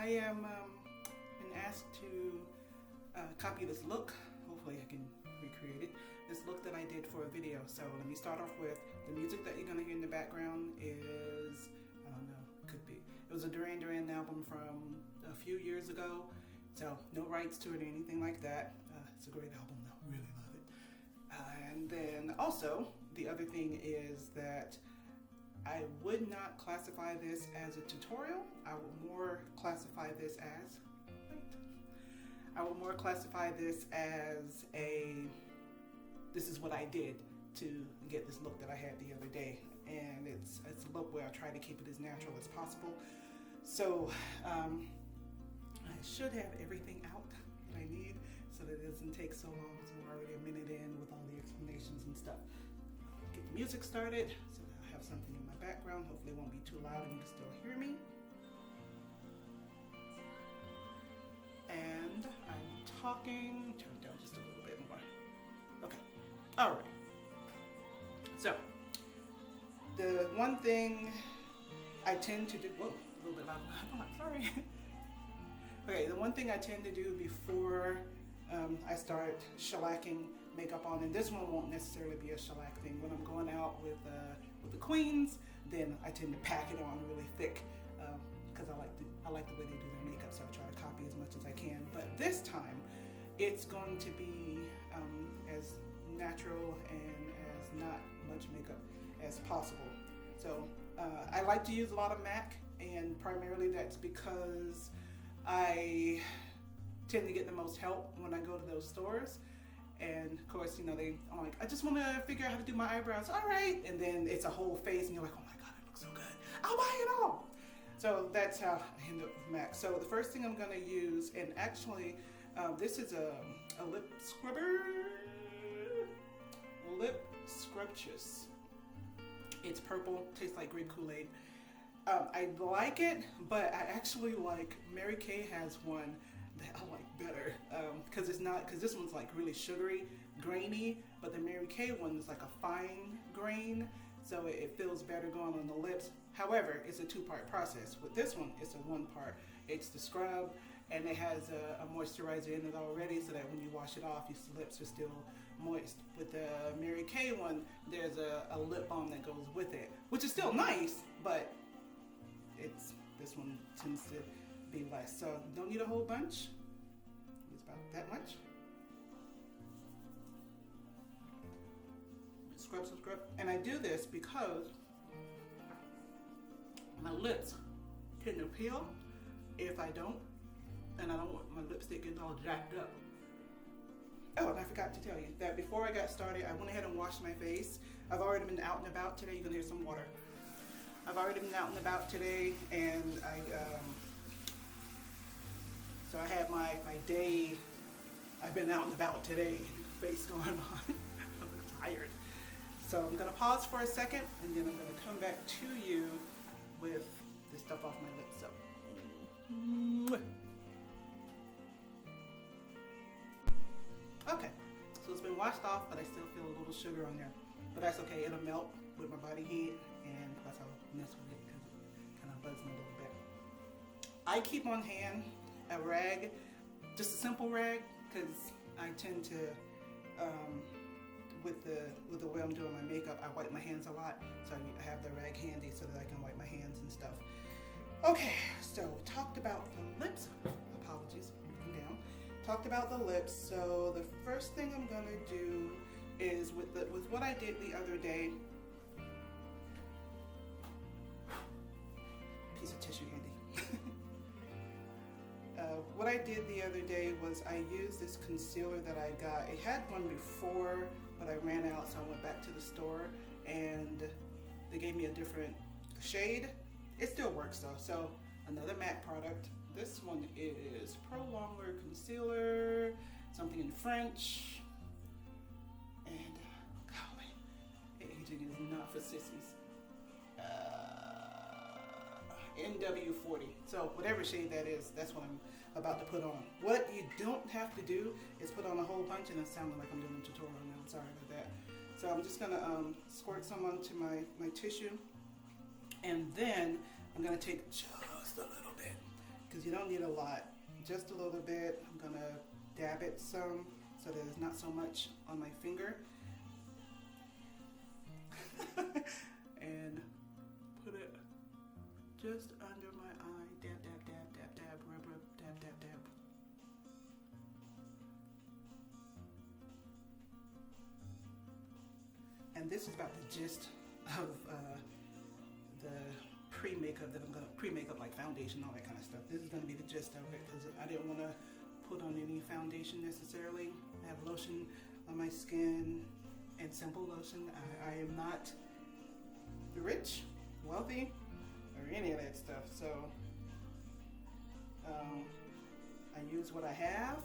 I am been asked to copy this look. Hopefully I can recreate it. This look that I did for a video. So let me start off with the music that you're gonna hear in the background is, I don't know, could be. It was a Duran Duran album from a few years ago. So no rights to it or anything like that. It's a great album though, really love it. And then also, the other thing is that I would not classify this as a tutorial. I would more classify this as, this is what I did to get this look that I had the other day. And it's a look where I try to keep it as natural as possible. So I should have everything out that I need so that it doesn't take so long. So we're already a minute in with all the explanations and stuff. Get the music started so that I have something in my background. Hopefully it won't be too loud and you can still hear me. And I'm talking, turn it down just a little bit more. Okay, all right. So the one thing I tend to do, whoa, a little bit louder. Oh, sorry. Okay, the one thing I tend to do before I start shellacking makeup on, and this one won't necessarily be a shellac thing. When I'm going out with the queens, then I tend to pack it on really thick because I like the way they do their makeup, so I try to copy as much as I can. But this time, it's going to be as natural and as not much makeup as possible. So I like to use a lot of MAC, and primarily that's because I tend to get the most help when I go to those stores. And of course, you know, I'm like, I just want to figure out how to do my eyebrows. All right. And then it's a whole face and you're like, oh my God, it looks so good. I'll buy it all. So that's how I end up with MAC. So the first thing I'm going to use, and actually this is a lip scrubber, Lip Scrubtious. It's purple, tastes like grape Kool-Aid. I like it, but I actually like, Mary Kay has one that I like better because this one's like really sugary, grainy, but the Mary Kay one is like a fine grain, so it feels better going on the lips. However, it's a two-part process. With this one, it's a one part. It's the scrub, and it has a moisturizer in it already, so that when you wash it off, your lips are still moist. With the Mary Kay one, there's a lip balm that goes with it, which is still nice, but this one tends to be less. So don't need a whole bunch. It's about that much. Scrub, scrub, scrub. And I do this because my lips tend to peel if I don't, and I don't want my lipstick getting all jacked up. Oh, and I forgot to tell you that before I got started, I went ahead and washed my face. I've already been out and about today. You're gonna hear some water. I've already been out and about today, and so I had my day. I've been out and about today, face going on. I'm tired. So I'm gonna pause for a second, and then I'm gonna come back to you with this stuff off my lips. So. Okay, so it's been washed off, but I still feel a little sugar on there. But that's okay, it'll melt with my body heat, and plus I'll mess with it because it kind of buzzes me a little bit. I keep on hand a rag, just a simple rag, because I tend to, with the way I'm doing my makeup, I wipe my hands a lot, so I have the rag handy so that I can wipe my hands and stuff. Okay, so talked about the lips. Apologies, looking down. Talked about the lips. So the first thing I'm gonna do is with what I did the other day. Piece of tissue handy. What I did the other day was I used this concealer that I got. It had one before, but I ran out, so I went back to the store and they gave me a different shade. It still works though. So another MAC product. This one is Pro Longwear Concealer, something in French. And golly, aging is not for sissies. NW40. So whatever shade that is, that's what I'm about to put on. What you don't have to do is put on a whole bunch, and it sounded like I'm doing a tutorial now. I'm sorry about that. So I'm just gonna squirt some onto my tissue, and then I'm gonna take just a little bit, because you don't need a lot, just a little bit. I'm gonna dab it some so that there's not so much on my finger. And put it just under my eye. Dab, dab, dab, dab, dab, rub, rub, dab, dab, dab. And this is about the gist of the pre-makeup that I'm gonna pre-makeup, like foundation, all that kind of stuff. This is gonna be the gist of it because I didn't want to put on any foundation necessarily. I have lotion on my skin and simple lotion. I am not rich, wealthy, or any of that stuff. So I use what I have.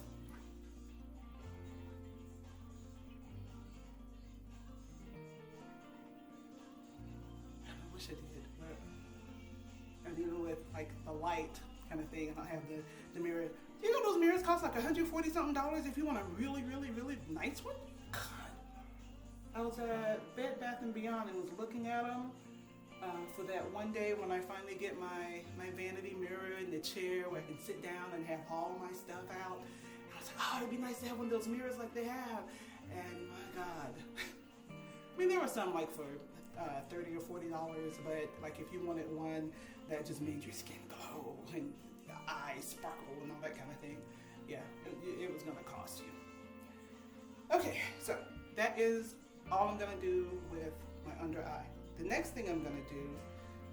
I wish I did, but and even with like the light kind of thing, and I have the mirror. You know those mirrors cost like $140 something if you want a really, really, really nice one? God. I was at Bed Bath & Beyond and was looking at them for that one day when I finally get my vanity mirror in the chair where I can sit down and have all my stuff out. And I was like, oh, it'd be nice to have one of those mirrors like they have. And my God. I mean, there were some like for $30 or $40, but like if you wanted one that just made your skin glow and your eyes sparkle and all that kind of thing, yeah, it was gonna cost you. Okay, so that is all I'm gonna do with my under eye. The next thing I'm gonna do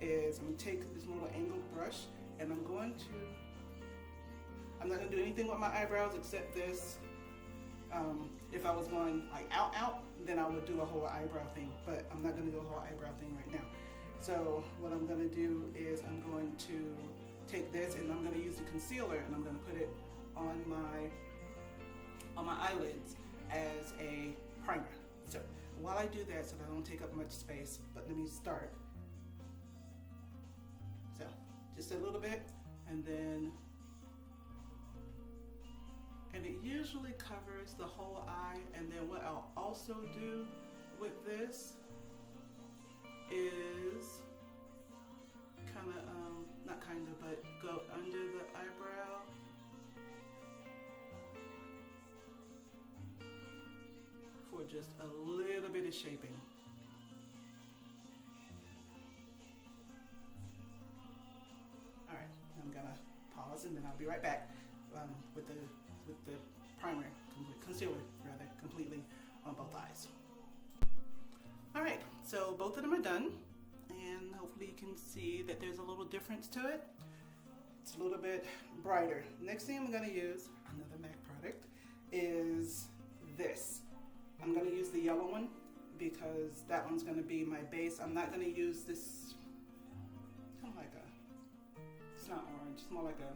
is I'm gonna take this little angled brush and I'm not gonna do anything with my eyebrows except this. If I was going like out, then I would do a whole eyebrow thing, but I'm not gonna do a whole eyebrow thing right now. So what I'm gonna do is I'm going to take this and I'm gonna use the concealer and I'm gonna put it on my eyelids as a primer. So while I do that, so that I don't take up much space, but let me start. So just a little bit, and it usually covers the whole eye. And then what I'll also do with this is but go under the eyebrow. For just a little bit of shaping. All right, I'm gonna pause and then I'll be right back with the primer, concealer rather, completely on both eyes. All right, so both of them are done, and hopefully you can see that there's a little difference to it. It's a little bit brighter. Next thing I'm gonna use, another MAC product, is this. I'm gonna use the yellow one because that one's gonna be my base. I'm not gonna use this, kind of like it's not orange, it's more like a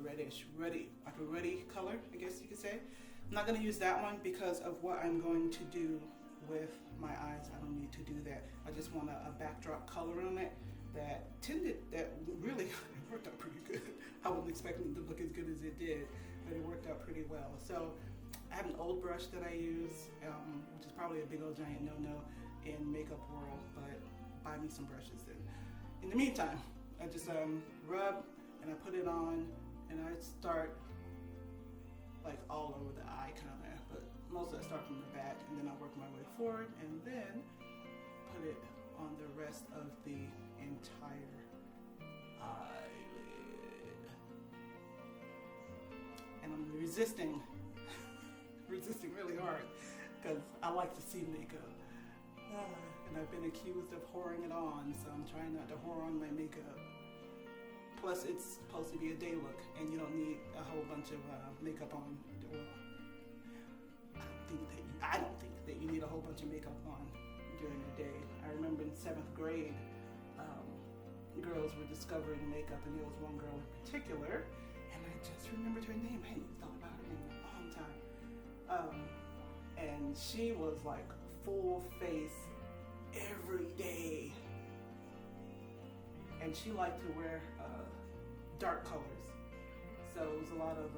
reddish, like a ruddy color, I guess you could say. I'm not gonna use that one because of what I'm going to do with my eyes. I don't need to do that. I just want a backdrop color on it that really worked out pretty good. I wasn't expecting it to look as good as it did, but it worked out pretty well. So I have an old brush that I use, which is probably a big old giant no-no in makeup world, but buy me some brushes then. In the meantime, I just rub and I put it on and I start like all over the eye kind of, but mostly I start from the back and then I work my way forward and then put it on the rest of the entire eyelid. And I'm resisting really hard because I like to see makeup. And I've been accused of whoring it on, so I'm trying not to whore on my makeup. Plus, it's supposed to be a day look, and you don't need a whole bunch of makeup on. Well, I don't think that you need a whole bunch of makeup on during the day. I remember in 7th grade, girls were discovering makeup, and there was one girl in particular, and I just remembered her name. I hadn't thought about her name in a long time. And she was like full face every day. And she liked to wear dark colors. So it was a lot of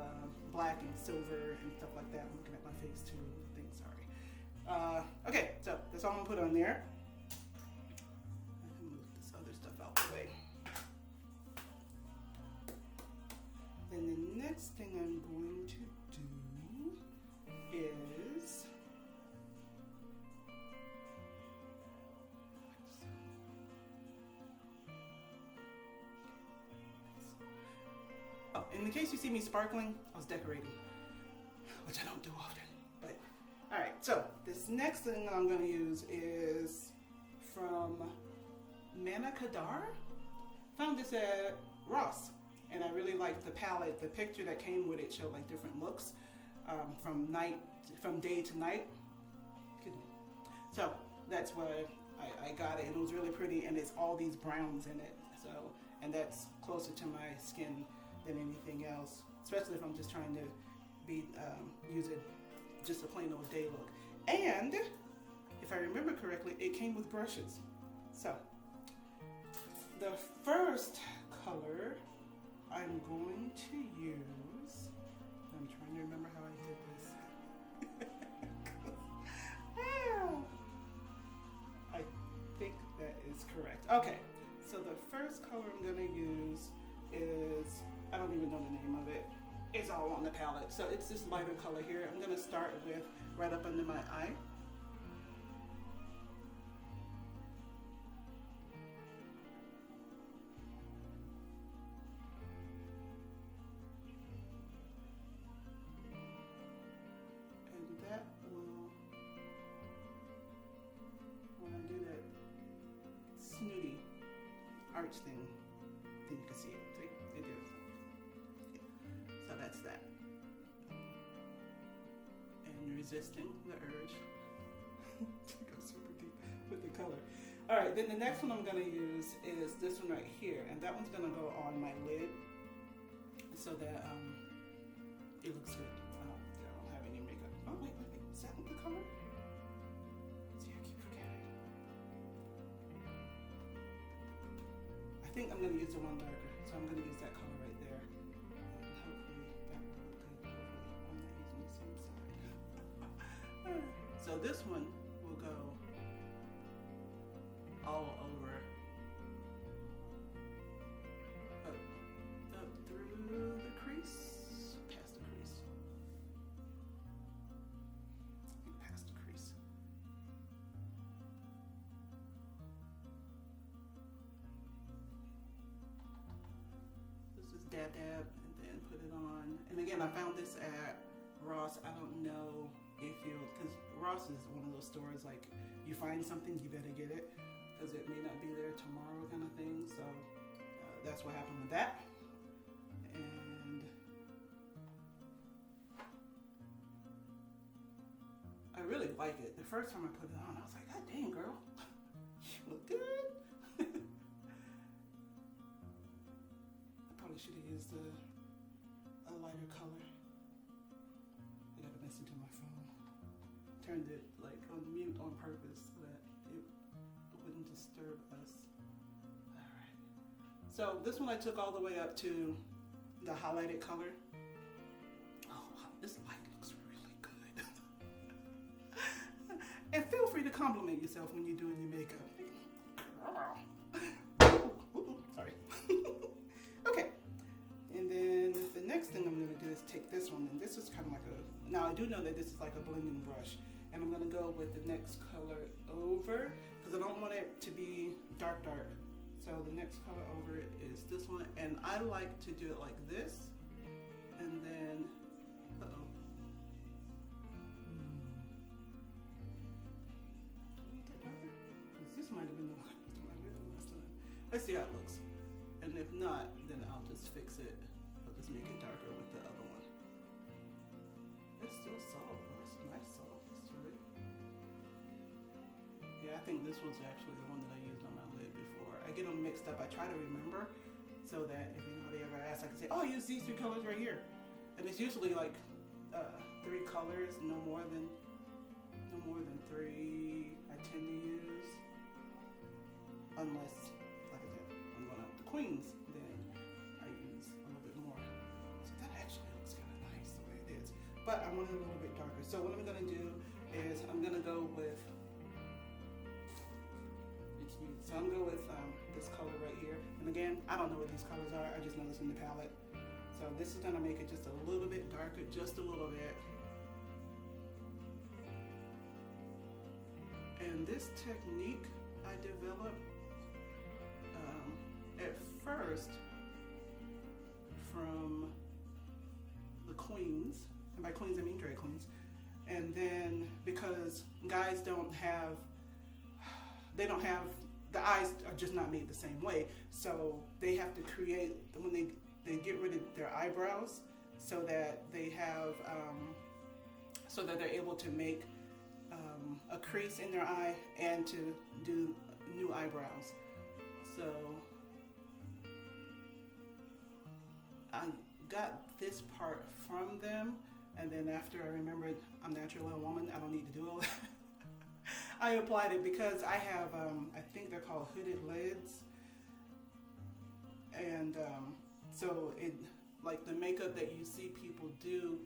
black and silver and stuff like that. I'm looking at my face too. I think, sorry. Okay, so that's all I'm gonna put on there. I can move this other stuff out the way. in case you see me sparkling, I was decorating, which I don't do often. But all right, so this next thing I'm going to use is from Manna Kadar. Found this at Ross, and I really liked the palette. The picture that came with it showed like different looks from day to night. So that's why I got it, and it was really pretty, and it's all these browns in it. So, and that's closer to my skin than anything else, especially if I'm just trying to be use it just a plain old day look. And if I remember correctly, it came with brushes. So the first color I'm going to use, I'm trying to remember how I did this. I think that is correct. Okay, so the first color I'm going to use is, I don't even know the name of it. It's all on the palette. So it's this lighter color here. I'm going to start with right up under my eye. Arch thing, then you can see it. See, it is. Yeah. So that's that. And resisting the urge to go super deep with the color. All right, then the next one I'm gonna use is this one right here, and that one's gonna go on my lid so that it looks good. I don't have any makeup. Oh wait, is that the color? I think I'm going to use the one darker, so I'm going to use that color right there, and hopefully that will look good. Hopefully I'm not using the same side. So this one will go all over, up through the crease, past the crease, past the crease. Dab, and then put it on. And again, I found this at Ross. I don't know if because Ross is one of those stores, like, you find something, you better get it, because it may not be there tomorrow kind of thing. So that's what happened with that. And I really like it. The first time I put it on, I was like, God dang, girl, you look good. Should have used a lighter color. I gotta listen to my phone. Turned it like on mute on purpose so that it wouldn't disturb us. Alright. So this one I took all the way up to the highlighted color. Oh, this light looks really good. And feel free to compliment yourself when you're doing your makeup. Sorry. Okay. And then the next thing I'm going to do is take this one, and this is kind of like a, now I do know that this is like a blending brush, and I'm going to go with the next color over, because I don't want it to be dark. So the next color over it is this one, and I like to do it like this, and then, this might have been the one last time. Let's see how it looks, and if not, then I'll just fix it. I'll just make it darker with the other one. It's still soft. It's nice softness to it. Yeah, I think this was actually the one that I used on my lid before. I get them mixed up. I try to remember so that if anybody ever asks, I can say, oh, I use these 3 colors right here. And it's usually like 3 colors, no more than 3 I tend to use. Unless, like I said, I'm going out to Queens, then I use a little bit more. So that actually looks kind of nice the way it is. But I want it a little bit darker. So what I'm going to do is I'm going to go with, so I'm going to go with this color right here. And again, I don't know what these colors are. I just know it's in the palette. So this is going to make it just a little bit darker, just a little bit. And this technique I developed at first from queens, and by queens I mean drag queens. And then because guys don't have, the eyes are just not made the same way, so they have to create, when they get rid of their eyebrows, so that they have, so that they're able to make a crease in their eye and to do new eyebrows. So I got this part from them, and then after I remembered I'm naturally a woman, I don't need to do all that. I applied it because I have, I think they're called hooded lids, and so it, like the makeup that you see people do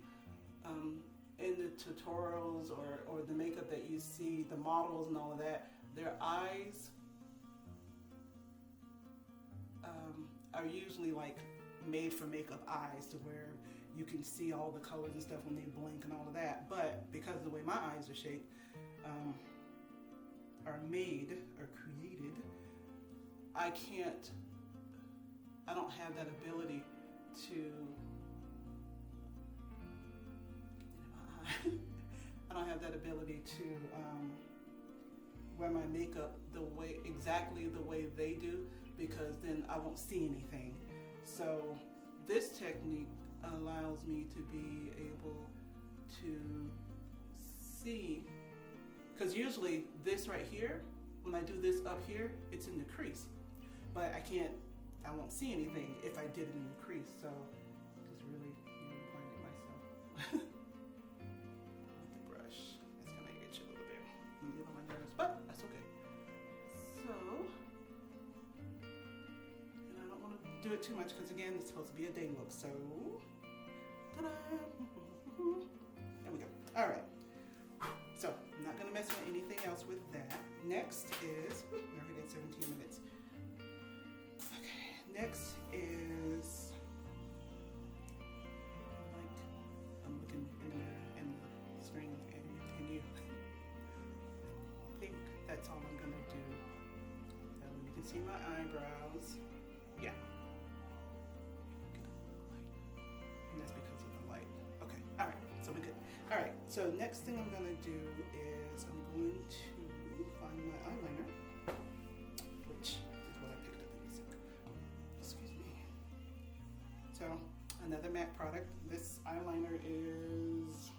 in the tutorials, or the makeup that you see the models and all of that, their eyes are usually like made for makeup eyes, to where you can see all the colors and stuff when they blink and all of that. But because of the way my eyes are shaped, are made or created, I don't have that ability to I don't have that ability to wear my makeup exactly the way they do, because then I won't see anything. So this technique allows me to be able to see, because usually this right here, when I do this up here, it's in the crease, but I won't see anything if I did it in the crease. So just really blinded myself with the brush. It's gonna itch a little bit and get on my nerves, but that's okay. So, and I don't want to do it too much, because again, it's supposed to be a day look. So, ta-da! There we go. All right. So I'm not gonna mess with anything else with that. Next is, we already did 17 minutes. Okay, next is, like, I'm looking in the mirror and the screen and you. I think that's all I'm gonna do. So you can see my eyebrows. Yeah. And that's because of the light. Okay, all right, so we're good. All right, so next thing I'm gonna do is I'm going to find my eyeliner, which is what I picked up in the sink. Excuse me. So another MAC product. This eyeliner is,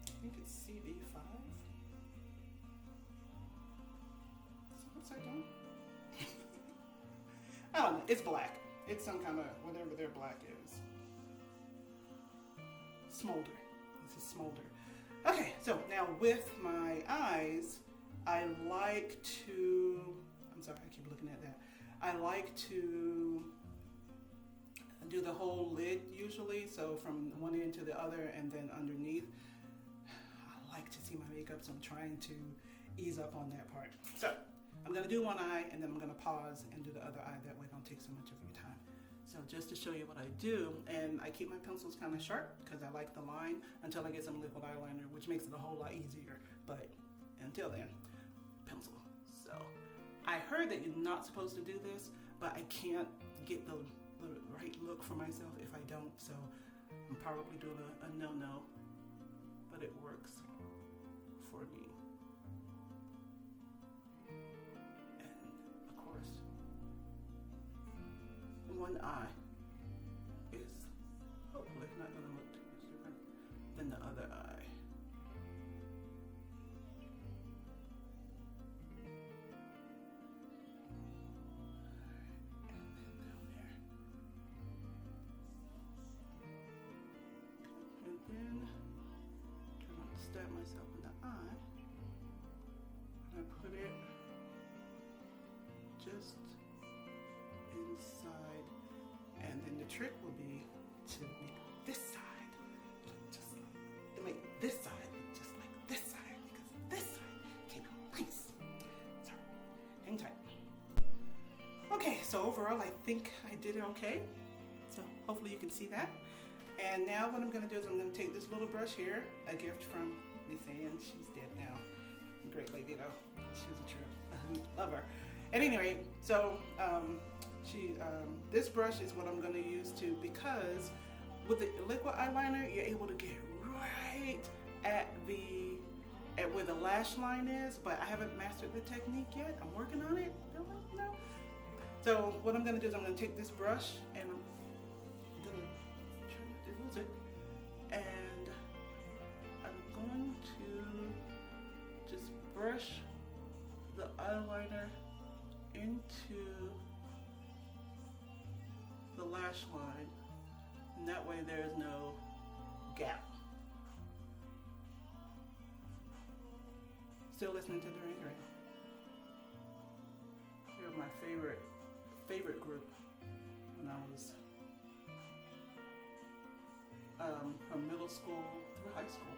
I think it's CB5. Is that upside down? I don't know. It's black. It's some kind of whatever their black is. Smolder. This is Smolder. Okay, so now with my eyes, I like to, I'm sorry, I keep looking at that. I like to do the whole lid usually, so from one end to the other and then underneath. I like to see my makeup, so I'm trying to ease up on that part. So I'm gonna do one eye and then I'm gonna pause and do the other eye. That way I don't take so much of your time. So just to show you what I do, and I keep my pencils kind of sharp because I like the line until I get some liquid eyeliner, which makes it a whole lot easier. But until then, pencil. So I heard that you're not supposed to do this, but I can't get the right look for myself if I don't. So I'm probably doing a no-no, but it works for me. One eye is hopefully not going to look too much different than the other eye. And then down there. And then try not to stab myself in the eye. And I put it just inside, and then the trick will be to make this side look just like, to make this side look just like this side, because this side came out nice. So hang tight. Okay, so overall I think I did it okay. So hopefully you can see that. And now what I'm going to do is I'm going to take this little brush here, a gift from Miss Ann. She's dead now. Great lady though. She was a true love her. At any rate, so This brush is what I'm going to use too, because with the liquid eyeliner, you're able to get right at where the lash line is, but I haven't mastered the technique yet. I'm working on it. No. So what I'm going to do is I'm going to take this brush and I'm going to try not to lose it, and I'm going to just brush the eyeliner into the lash line, and that way there is no gap. Still listening to the rain. They're my favorite group when I was from middle school through high school.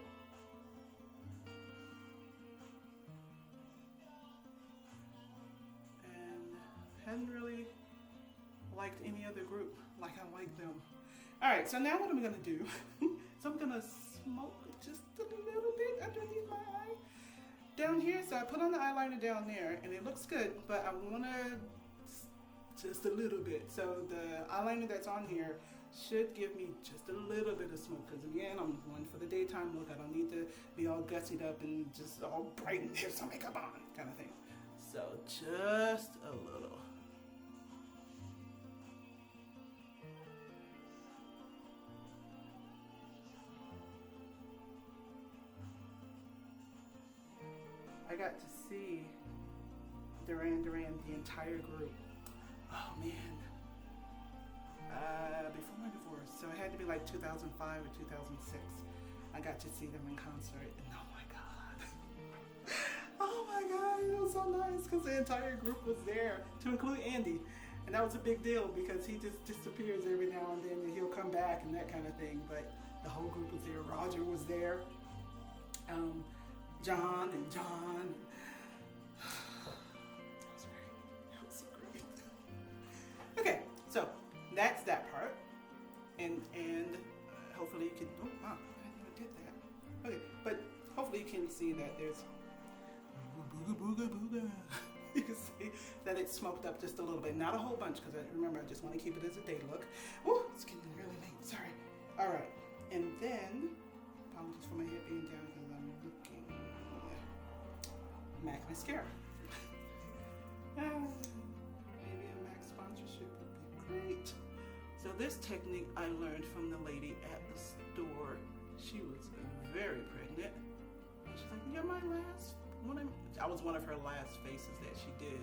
And hadn't really liked any other group like I like them. Alright, so now what I'm going to do is I'm going to smoke just a little bit underneath my eye down here. So I put on the eyeliner down there and it looks good, but I want to just a little bit. So the eyeliner that's on here should give me just a little bit of smoke, because again, I'm going for the daytime look. I don't need to be all gussied up and just all bright and have some makeup on kind of thing. So just a little. I got to see Duran Duran, the entire group. Oh man. Before my divorce, so it had to be like 2005 or 2006. I got to see them in concert, and oh my god, it was so nice because the entire group was there, to include Andy, and that was a big deal because he just disappears every now and then, and he'll come back and that kind of thing. But the whole group was there. Roger was there, John. That was so great. Okay, so that's that part, and hopefully you can. Oh wow, I never did that. Okay, but hopefully you can see that there's booga. You can see that it's smoked up just a little bit, not a whole bunch, because remember I just want to keep it as a day look. Woo, it's getting really late. Sorry. All right, and then apologies for my head being down because I'm looking MAC mascara. Maybe a MAC sponsorship would be great. So this technique I learned from the lady at the store. She was very pregnant. And she's like, "You're my last one." I was one of her last faces that she did.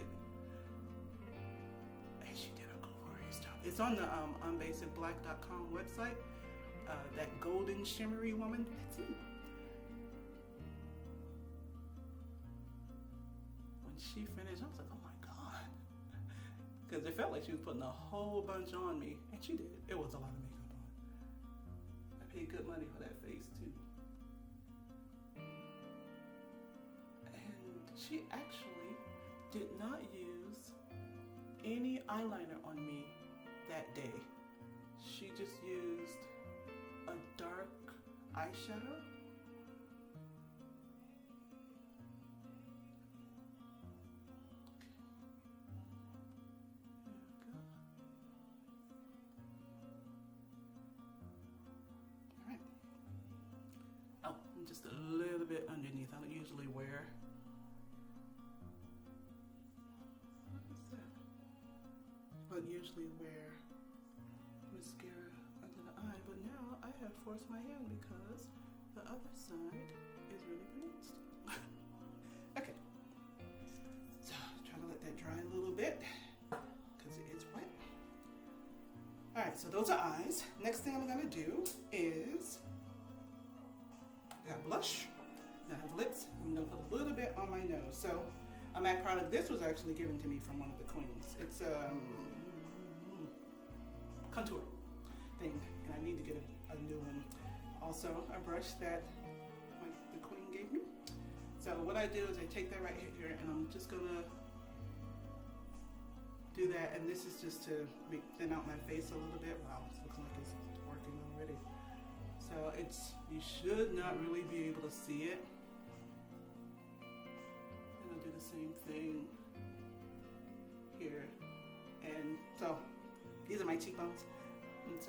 And she did a glorious job. It's on the unbasicblack.com website. That golden shimmery woman, that's me. When she finished, I was like, oh my god. Because it felt like she was putting a whole bunch on me. And she did. It was a lot of makeup on. I paid good money for that face too. And she actually did not use any eyeliner on me that day. She just used a dark eyeshadow. Alright. Oh, and just a little bit underneath. I don't usually wear. What is that? I don't usually wear mascara under the eye, but now I have forced my hand because the other side is really pronounced. Okay, so try to let that dry a little bit because it is wet. All right, so those are eyes. Next thing I'm gonna do is I got blush. I have lips. I'm gonna put a little bit on my nose. So a MAC product. This was actually given to me from one of the queens. It's contour thing, and I need to get a new one. Also, a brush that the queen gave me. So what I do is I take that right here, and I'm just gonna do that. And this is just to thin out my face a little bit. Wow, this looks like it's working already. So you should not really be able to see it. And I'll do the same thing here. And so these are my cheekbones. And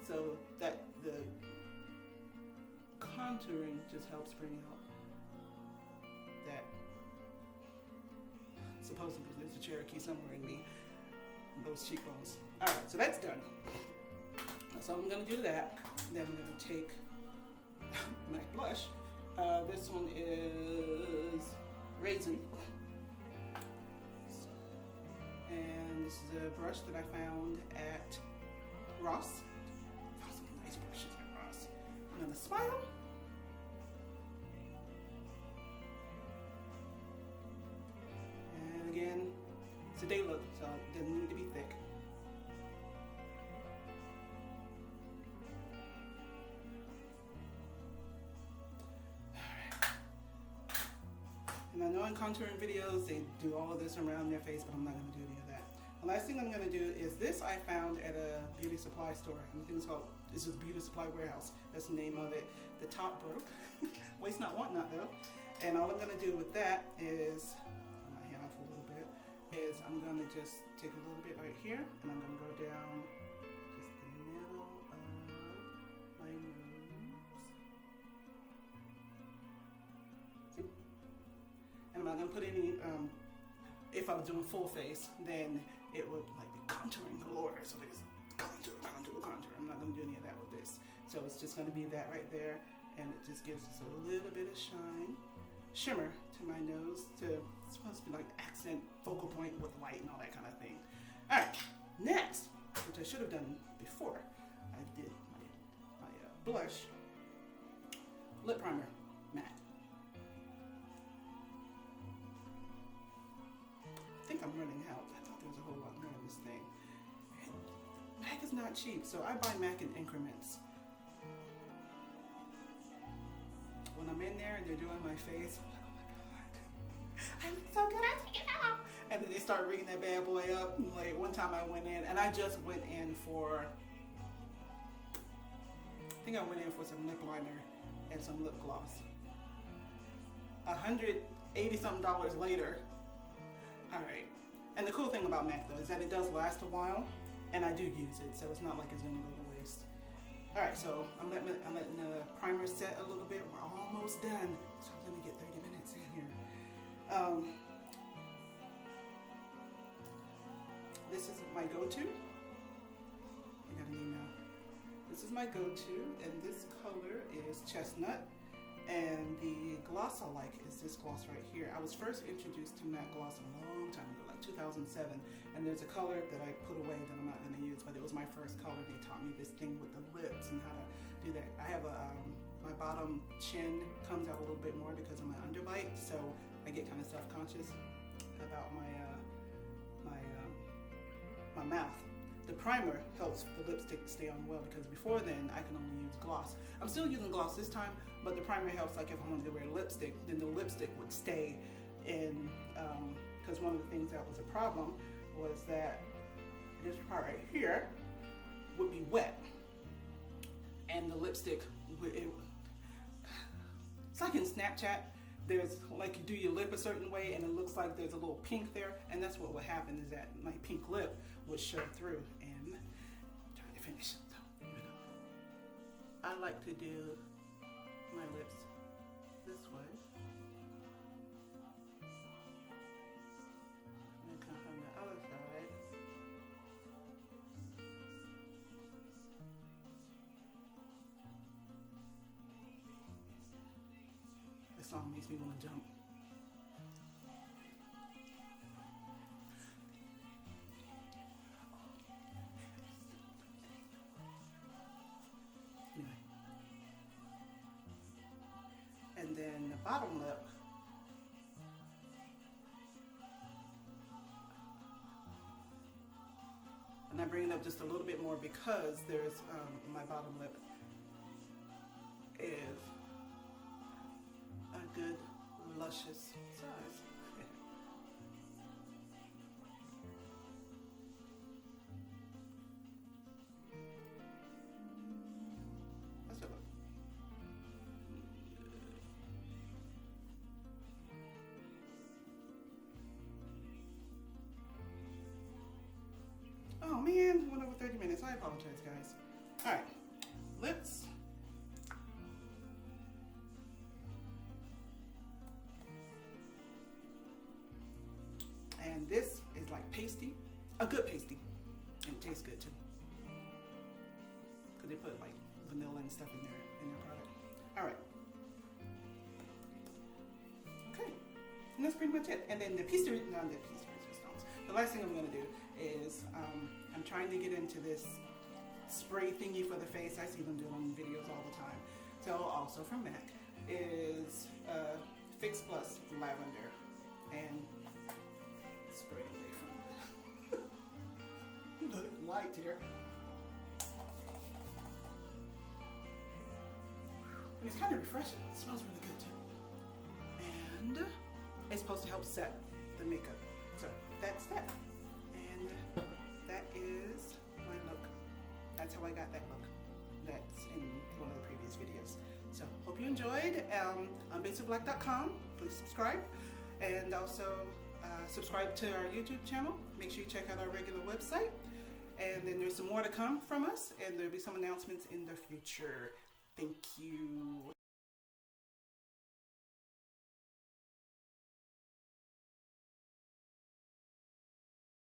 so that the contouring just helps bring out that. Supposedly there's a Cherokee somewhere in me, those cheekbones. All right, so that's done. So I'm gonna do that. Then I'm gonna take my blush. This one is Raizin. And this is a brush that I found at Ross. Found some nice brushes at Ross. I'm gonna smile. And again, it's a day look, so it doesn't need to be thick. And I know in contouring videos, they do all of this around their face, but I'm not going to do any of that. The last thing I'm going to do is this I found at a beauty supply store. I think it's called, this is Beauty Supply Warehouse. That's the name of it. The top broke. Waste not, want not though. And all I'm going to do with that is, put my hand off a little bit, is I'm going to just take a little bit right here, and I'm going to go down just the middle of my nose. See? And I'm not going to put any, if I was doing full face, then it would like be contouring galore. So it's contour, contour, contour. I'm not going to do any of that with this. So it's just going to be that right there. And it just gives us a little bit of shimmer to my nose. It's supposed to be like accent, focal point with light and all that kind of thing. All right, next, which I should have done before I did my blush, lip primer, matte. I think I'm running out. I thought there was a whole lot more in this thing. And MAC is not cheap, so I buy MAC in increments. When I'm in there and they're doing my face, I'm like, oh my God, I look so good, I take it out. And then they start rigging that bad boy up. And like one time I went in, and I just went in for, I think I went in for some lip liner and some lip gloss. $180 something later. All right. And the cool thing about MAC though is that it does last a while, and I do use it, so it's not like it's gonna go to waste. All right, so I'm letting the primer set a little bit. We're almost done, so let me get 30 minutes in here. This is my go-to. I got an email. This is my go-to, and this color is Chestnut. And the gloss I like is this gloss right here. I was first introduced to matte gloss a long time ago, like 2007. And there's a color that I put away that I'm not going to use, but it was my first color. They taught me this thing with the lips and how to do that. I have my bottom chin comes out a little bit more because of my underbite, so I get kind of self-conscious about my mouth. The primer helps the lipstick stay on well, because before then I can only use gloss. I'm still using gloss this time, but the primer helps. Like if I wanted to wear lipstick, then the lipstick would stay in, because one of the things that was a problem was that this part right here would be wet, and the lipstick it's like in Snapchat, there's like you do your lip a certain way and it looks like there's a little pink there, and that's what would happen, is that my pink lip would show through. And I'm trying to finish. So, I like to do my lips this way. And come from the other side. This song makes me want to jump. And then the bottom lip, and I bring it up just a little bit more because there's my bottom lip is a good luscious size. 30 minutes. I apologize, guys. All right, lips. And this is like pasty, a good pasty, and it tastes good too. Cause they put like vanilla and stuff in their product. All right. Okay, and that's pretty much it. And then the piece de resistance. The last thing I'm gonna do is I'm trying to get into this spray thingy for the face. I see them do on videos all the time. So also from MAC is Fix Lavender, and spray away from the light here. And it's kind of refreshing. It smells really good too. And it's supposed to help set the makeup. So that's that. And that is my look. That's how I got that look. That's in one of the previous videos. So hope you enjoyed. On BasicBlack.com. Please subscribe. And also subscribe to our YouTube channel. Make sure you check out our regular website. And then there's some more to come from us. And there'll be some announcements in the future. Thank you.